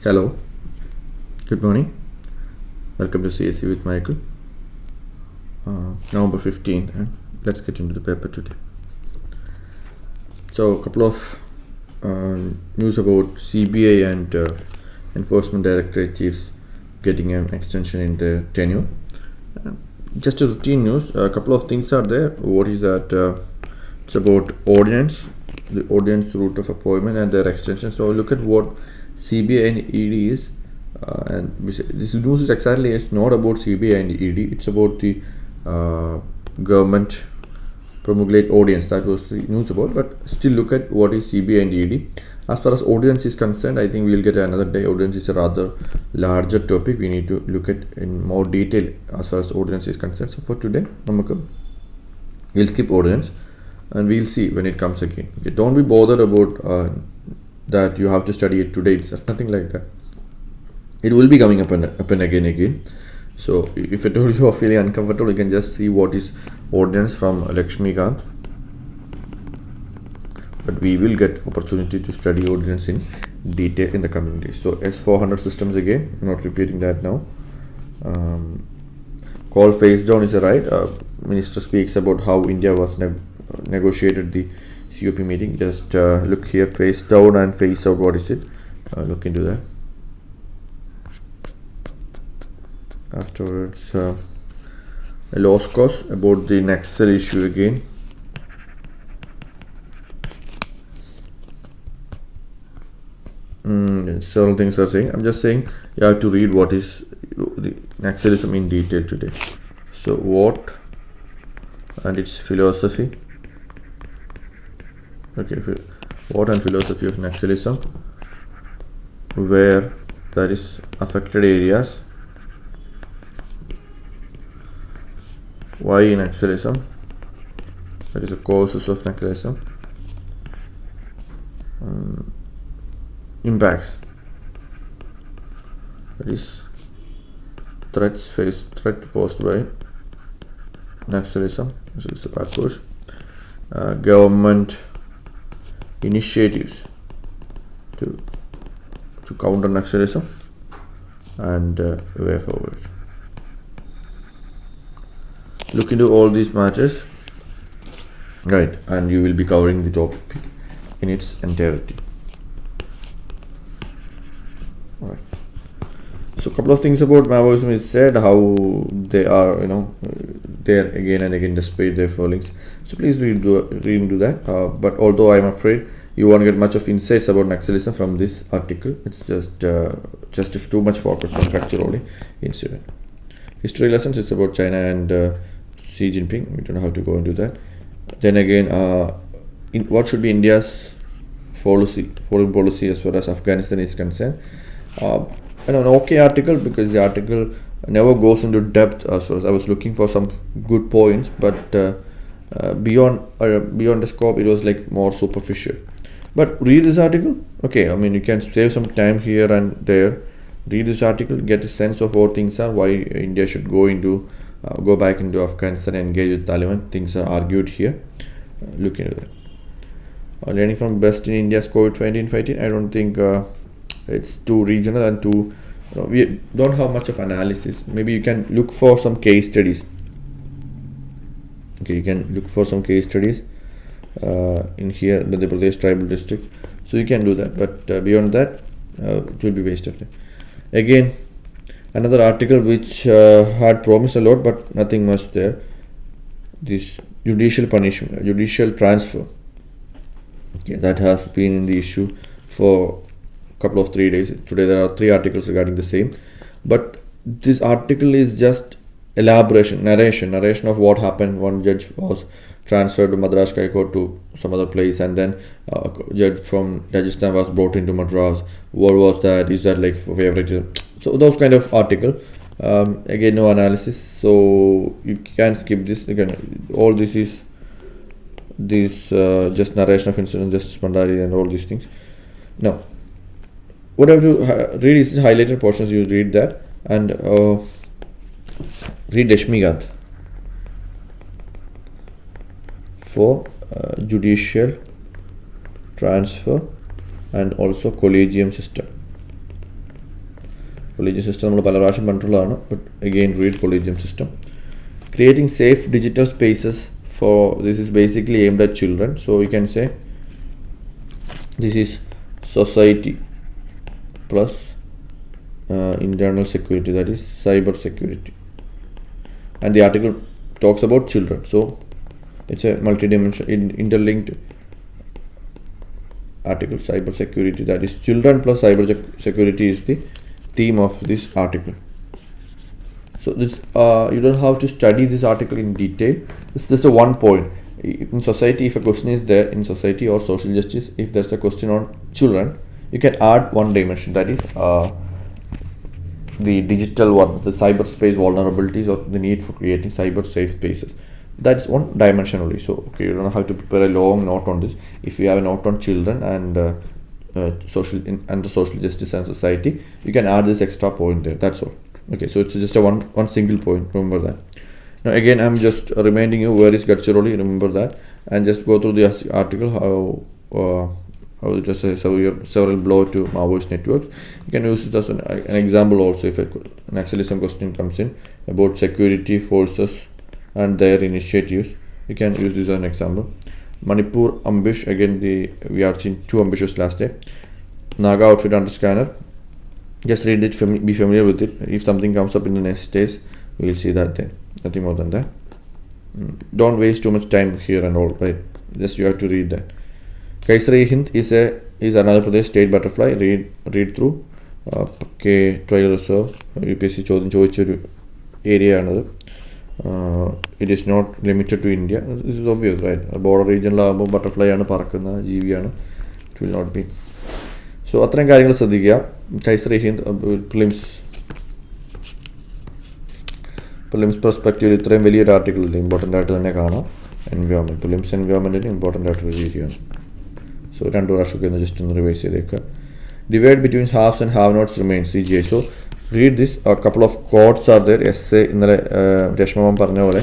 Hello, good morning. Welcome to CSC with Michael. November 15th, and let's get into the paper today. So, a couple of news about CBI and Enforcement Directorate chiefs getting an extension in their tenure. Just a routine news. A couple of things are there. What is that? It's about ordinance, the ordinance route of appointment, and their extension. So, look at what CBI and ED is. And this news is exactly it's not about CBI and ED. It's about the government promulgate audience. That was the news about. But still, look at what is CBI and ED. As far as audience is concerned, I think we'll get another day. Audience is a rather larger topic. We need to look at in more detail as far as audience is concerned. So for today, we'll skip audience and we'll see when it comes again. Okay, don't be bothered about that you have to study it today. It's nothing like that. It will be coming up and again. So if at all you are feeling uncomfortable, you can just see what is ordinance from Lakshmikant. But we will get opportunity to study ordinance in detail in the coming days. So S400 systems again, I'm not repeating that now. Call face down is a right. Minister speaks about how India was negotiated the COP meeting. Just look here, face down and face out. What is it? Look into that. Afterwards, a lost cause about the Naxal issue again. Several things are saying. I'm just saying you have to read what is the Naxalism in detail today. So what and its philosophy. Okay, what and philosophy of Naxalism, where there is affected areas, why Naxalism, that is the causes of Naxalism, impacts, that is threat posed by Naxalism. This is the bad push. Government initiatives to counter Naxalism and way forward. Look into all these matters, right, and you will be covering the topic in its entirety. Alright. So a couple of things about Maoism is said, how they are, there again and again despite their failings. So please read into that. But although I'm afraid you won't get much of insights about Naxalism from this article, it's just too much focus on culturally incident. History lessons is about China and Xi Jinping. We don't know how to go into that. Then again, what should be India's foreign policy as far as Afghanistan is concerned? An okay article, because the article never goes into depth as far as I was looking for some good points, but beyond the scope, it was like more superficial. But read this article. Okay, I mean you can save some time here and there. Read this article, get a sense of what things are, why India should go back into Afghanistan and engage with Taliban. Things are argued here. Look into that. Learning from best in India's COVID-19 fighting. I don't think it's too regional and too. We don't have much of analysis. Maybe you can look for some case studies. Okay, you can look for some case studies in here, the Madhya Pradesh tribal district. So you can do that. But beyond that, it will be waste of time. Again, another article which had promised a lot, but nothing much there. This judicial punishment, judicial transfer. Okay, that has been in the issue for a couple of 3 days. Today there are 3 articles regarding the same. But this article is just narration of what happened. One judge was transferred to Madras High Court to some other place, and then a judge from Rajasthan was brought into Madras. What was that? Is that like favoritism? So those kind of article. Again, no analysis, so you can skip this. Again, all this is just narration of incident, Justice Bhandari and all these things. Now, what I have to read is the highlighted portions. You read that and read Lakshmikant for judicial transfer and also collegium system. Collegium system നമ്മൾ പല പ്രാവശ്യം പറഞ്ഞിട്ടുള്ളതാണ്, but again read collegium system. Creating safe digital spaces for this is basically aimed at children, so we can say this is society plus internal security, that is cyber security, and the article talks about children, so it's a multi-dimensional interlinked article. Cyber security, that is children plus cyber security is the theme of this article. So this you don't have to study this article in detail. This is just a one point. In society, if a question is there in society or social justice, if there's a question on children, you can add one dimension, that is the digital one, the cyberspace vulnerabilities or the need for creating cyber safe spaces. That's one dimension only. So okay, you don't have to prepare a long note on this. If you have a note on children and under social justice and society, you can add this extra point there. That's all. Okay, so it's just a one single point. Remember that. Now again, I'm just reminding you where is Gadchiroli. Remember that, and just go through the article how it was several blow to Maoist networks. You can use it as an example also if an Naxalism question comes in about security forces and their initiatives. You can use this as an example. Manipur ambush, again we are seeing 2 ambushes last day. Naga outfit under scanner. Just read it, be familiar with it. If something comes up in the next days, we will see that then. Nothing more than that. Don't waste too much time here and all, right? Just you have to read that. Kaisar-e-Hind is another Pradesh state butterfly. Read through. Trial reserve. UPSC ചോദ്യം ചോദിച്ചൊരു area ആണത്. It is not limited to India. This is obvious, right? Border region butterfly ആണ്, പറക്കുന്ന ജീവിയാണ്. It will not be. So അത്രയും കാര്യങ്ങൾ ശ്രദ്ധിക്കുക. Kaisar-e-Hind prelims perspective ഇത്രയും വലിയൊരു ആർട്ടിക്കിൾ ഇല്ല, ഇമ്പോർട്ടൻ്റ് ആയിട്ട് തന്നെ കാണാം. എൻവയോൺമെൻറ്റ്, പ്രിലിംസ് എൻവയോൺമെൻറ്റിന് ഇമ്പോർട്ടൻ്റ് ആയിട്ടൊരു രീതിയാണ്. സോ 2 പ്രാവശ്യമൊക്കെ ഒന്ന് ജസ്റ്റ് ഒന്ന് റിവൈസ് ചെയ്തേക്കുക. Divide between haves and have notes remain CGI. So read this. A couple of quotes are there. essay ഇന്നലെ രശ്മമം പറഞ്ഞ പോലെ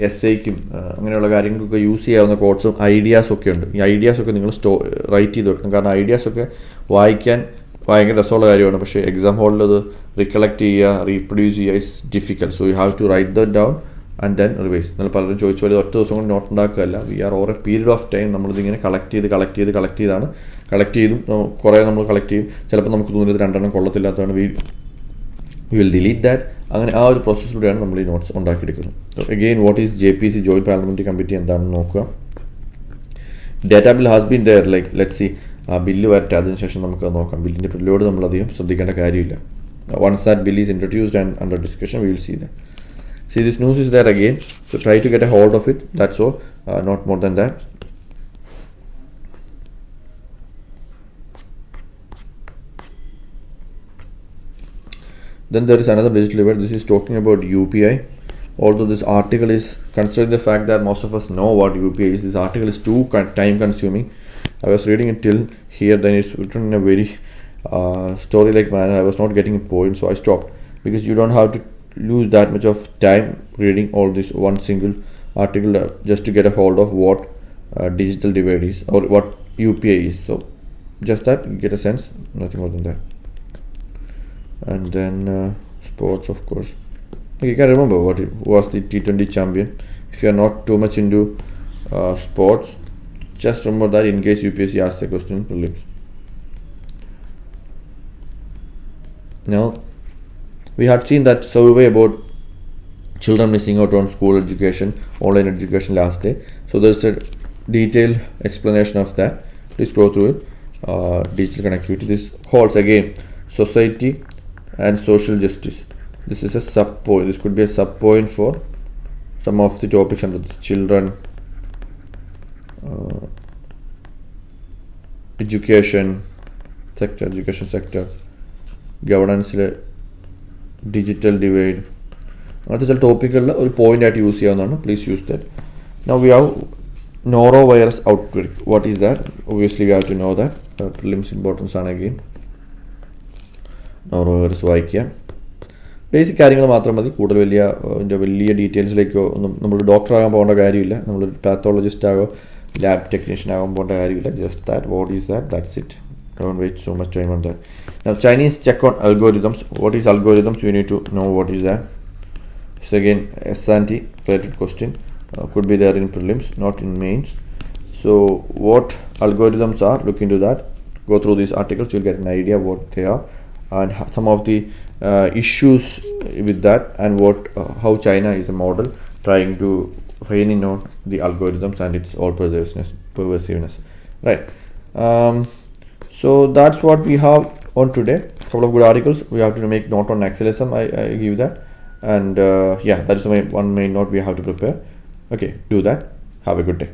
എസ്സേക്കും അങ്ങനെയുള്ള കാര്യങ്ങൾക്കൊക്കെ യൂസ് ചെയ്യാവുന്ന കോട്ട്സും ഐഡിയാസൊക്കെ ഉണ്ട്. ഈ ഐഡിയാസൊക്കെ നിങ്ങൾ റൈറ്റ് ചെയ്ത് വെക്കണം. കാരണം ഐഡിയാസൊക്കെ വായിക്കാൻ ഭയങ്കര രസമുള്ള കാര്യമാണ്, പക്ഷേ എക്സാം ഹോളിൽ അത് റിക്കളക്ട് ചെയ്യുക, റീപ്രൊഡ്യൂസ് ചെയ്യുക is difficult. So you have to write that down and then revise. നിങ്ങൾ പലരും ചോദിച്ച പോലെ ഒറ്റ ദിവസം കൊണ്ട് നോട്ട് ഉണ്ടാക്കുകയല്ല. We are over a period of time നമ്മളിതിങ്ങനെ കളക്ട് ചെയ്താണ്. കളക്ട് ചെയ്തും കുറേ നമ്മൾ കളക്ട് ചെയ്യും. ചിലപ്പോൾ നമുക്ക് തോന്നിയത് 2 എണ്ണം കൊള്ളത്തില്ലാത്തതാണ്, വി വിൽ ഡിലീറ്റ് ദാറ്റ്. അങ്ങനെ ആ ഒരു പ്രോസസ്സിലൂടെയാണ് നമ്മൾ ഈ നോട്ട്സ് ഉണ്ടാക്കിയെടുക്കുന്നത്. So again what is JPC, joint parliamentary committee എന്താണെന്ന് നോക്കുക. Data bill has been there, like let see ആ ബില്ല് വരട്ടെ, അതിനുശേഷം നമുക്ക് നോക്കാം. ബില്ലിൻ്റെ പിന്നിലോട് നമ്മളധികം ശ്രദ്ധിക്കേണ്ട കാര്യമില്ല. Once that bill is introduced and under discussion, we will see that. See, this news is there again, so try to get a hold of it. That's all, not more than that. Then there is another digital event. This is talking about UPI. Although this article is considering the fact that most of us know what UPI is, this article is too time consuming. I was reading it till here, then it's written in a very story like manner. I was not getting a point, so I stopped, because you don't have to lose that much of time reading all this one single article just to get a hold of what digital divide is or what UPI is. So just that, get a sense, nothing more than that. And then sports, of course. You can remember what was the T20 champion. If you are not too much into sports, just remember that in case UPSC asks the question in prelims. Now, we had seen that survey about children missing out on school education, online education last day. So there's a detailed explanation of that. Please go through it. Digital connectivity. This holds again society and social justice. This is a sub point. This could be a sub point for some of the topics under this. Children, education sector, governance, digital divide. That's a topic or point that you use here. Please use that. Now we have norovirus outbreak. What is that? Obviously we have to know that. Prelims importance ആണ് again. Norovirus വായിക്കുക. Basic കാര്യങ്ങൾ മാത്രം മതി. കൂടുതൽ വലിയ ഡീറ്റെയിൽസിലേക്കോ ഒന്നും നമ്മൾ doctor ആകാൻ പോകേണ്ട കാര്യമില്ല. നമ്മൾ പാത്തോളജിസ്റ്റ് ആകോ ലാബ് ടെക്നീഷ്യൻ ആകാൻ പോകേണ്ട കാര്യമില്ല. Just that, what is that, that's it. Don't waste so much time on that. Now Chinese check on algorithms. What is algorithms? You need to know what is that. So again, S&T related question, could be there in prelims, not in mains. So what algorithms are, look into that, go through these articles, you'll get an idea what they are and some of the issues with that, and what how China is a model trying to rein in on the algorithms and its all pervasiveness, right? So that's what we have on today. Couple of good articles. We have to make note on Naxalism. I give that, and yeah, that is one main note we have to prepare. Okay, do that. Have a good day.